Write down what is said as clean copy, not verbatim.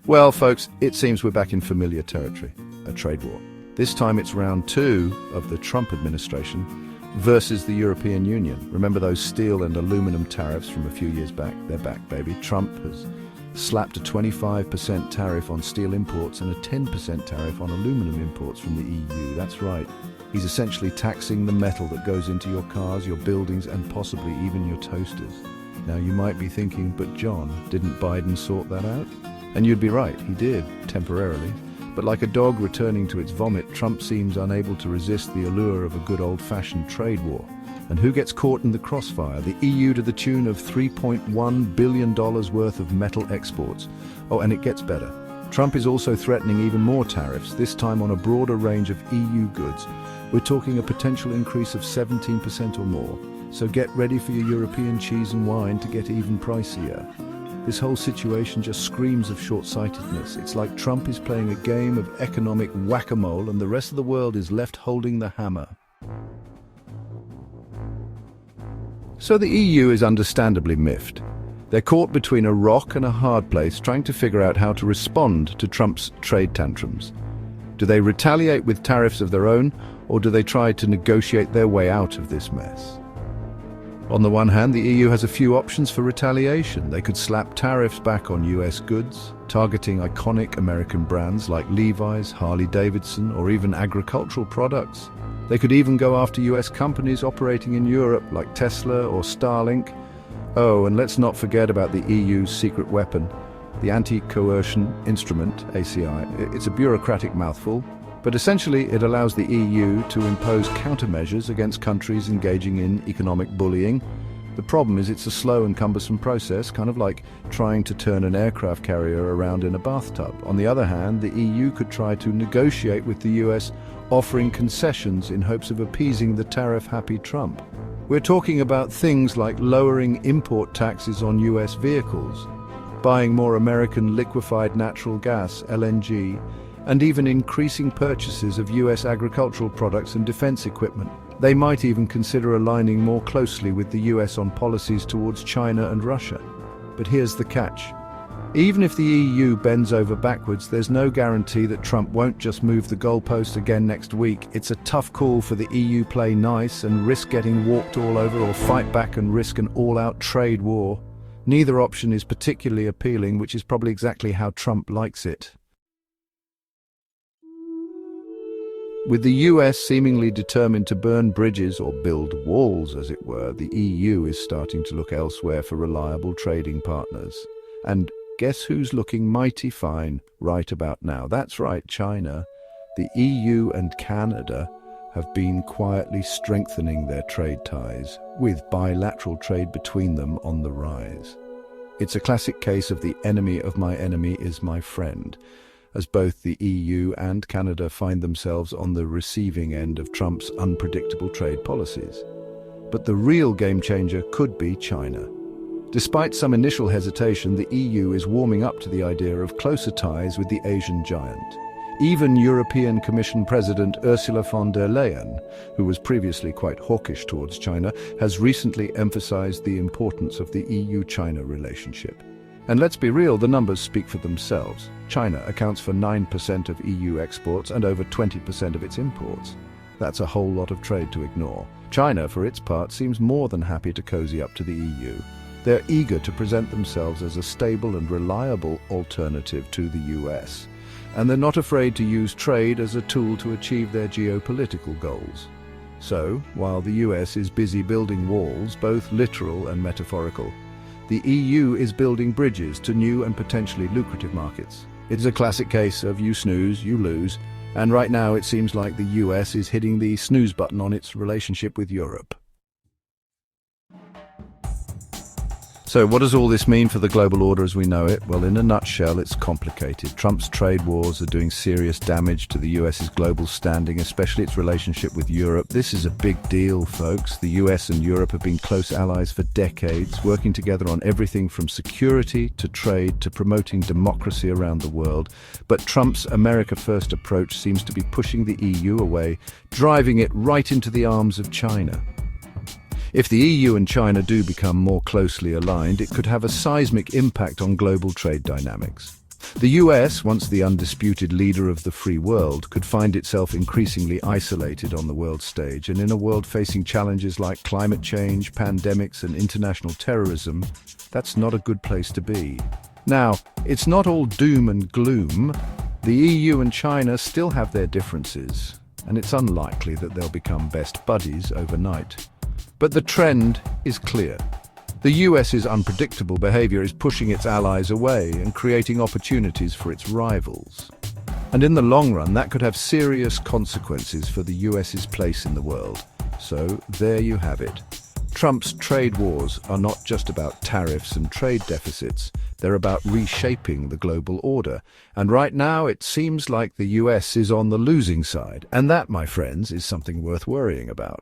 Well, folks, it seems we're back in familiar territory, a trade war. This time it's round two of the Trump administration versus the European Union. Remember those steel and aluminum tariffs from a few years back? They're back, baby. Trump has slapped a 25% tariff on steel imports and a 10% tariff on aluminum imports from the EU. That's right. He's essentially taxing the metal that goes into your cars, your buildings, and possibly even your toasters. Now, you might be thinking, but John, didn't Biden sort that out? And you'd be right, he did, temporarily. But like a dog returning to its vomit, Trump seems unable to resist the allure of a good old-fashioned trade war. And who gets caught in the crossfire? The EU, to the tune of $3.1 billion worth of metal exports. Oh, and it gets better. Trump is also threatening even more tariffs, this time on a broader range of EU goods. We're talking a potential increase of 17% or more. So get ready for your European cheese and wine to get even pricier. This whole situation just screams of short-sightedness. It's like Trump is playing a game of economic whack-a-mole and the rest of the world is left holding the hammer. So the EU is understandably miffed. They're caught between a rock and a hard place, trying to figure out how to respond to Trump's trade tantrums. Do they retaliate with tariffs of their own, or do they try to negotiate their way out of this mess? On the one hand, the EU has a few options for retaliation. They could slap tariffs back on US goods, targeting iconic American brands like Levi's, Harley-Davidson, or even agricultural products. They could even go after US companies operating in Europe like Tesla or Starlink. Oh, and let's not forget about the EU's secret weapon, the Anti-Coercion Instrument, ACI. It's a bureaucratic mouthful, but essentially it allows the EU to impose countermeasures against countries engaging in economic bullying. The problem is it's a slow and cumbersome process, kind of like trying to turn an aircraft carrier around in a bathtub. On the other hand, the EU could try to negotiate with the US, offering concessions in hopes of appeasing the tariff-happy Trump. We're talking about things like lowering import taxes on US vehicles, buying more American liquefied natural gas, LNG, and even increasing purchases of US agricultural products and defense equipment. They might even consider aligning more closely with the US on policies towards China and Russia. But here's the catch. Even if the EU bends over backwards, there's no guarantee that Trump won't just move the goalpost again next week. It's a tough call for the EU play nice and risk getting walked all over, or fight back and risk an all-out trade war. Neither option is particularly appealing, which is probably exactly how Trump likes it. With the US seemingly determined to burn bridges or build walls, as it were, the EU is starting to look elsewhere for reliable trading partners. And guess who's looking mighty fine right about now? That's right, China. The EU and Canada have been quietly strengthening their trade ties, with bilateral trade between them on the rise. It's a classic case of the enemy of my enemy is my friend, as both the EU and Canada find themselves on the receiving end of Trump's unpredictable trade policies. But the real game changer could be China. Despite some initial hesitation, the EU is warming up to the idea of closer ties with the Asian giant. Even European Commission President Ursula von der Leyen, who was previously quite hawkish towards China, has recently emphasized the importance of the EU-China relationship. And let's be real, the numbers speak for themselves. China accounts for 9% of EU exports and over 20% of its imports. That's a whole lot of trade to ignore. China, for its part, seems more than happy to cozy up to the EU. They're eager to present themselves as a stable and reliable alternative to the US. And they're not afraid to use trade as a tool to achieve their geopolitical goals. So, while the US is busy building walls, both literal and metaphorical, the EU is building bridges to new and potentially lucrative markets. It's a classic case of you snooze, you lose, and right now it seems like the US is hitting the snooze button on its relationship with Europe. So what does all this mean for the global order as we know it? Well, in a nutshell, it's complicated. Trump's trade wars are doing serious damage to the US's global standing, especially its relationship with Europe. This is a big deal, folks. The US and Europe have been close allies for decades, working together on everything from security to trade to promoting democracy around the world. But Trump's America First approach seems to be pushing the EU away, driving it right into the arms of China. If the EU and China do become more closely aligned, it could have a seismic impact on global trade dynamics. The US, once the undisputed leader of the free world, could find itself increasingly isolated on the world stage, and in a world facing challenges like climate change, pandemics, and international terrorism, that's not a good place to be. Now, it's not all doom and gloom. The EU and China still have their differences, and it's unlikely that they'll become best buddies overnight. But the trend is clear. The US's unpredictable behavior is pushing its allies away and creating opportunities for its rivals. And in the long run, that could have serious consequences for the US's place in the world. So there you have it. Trump's trade wars are not just about tariffs and trade deficits. They're about reshaping the global order. And right now, it seems like the US is on the losing side. And that, my friends, is something worth worrying about.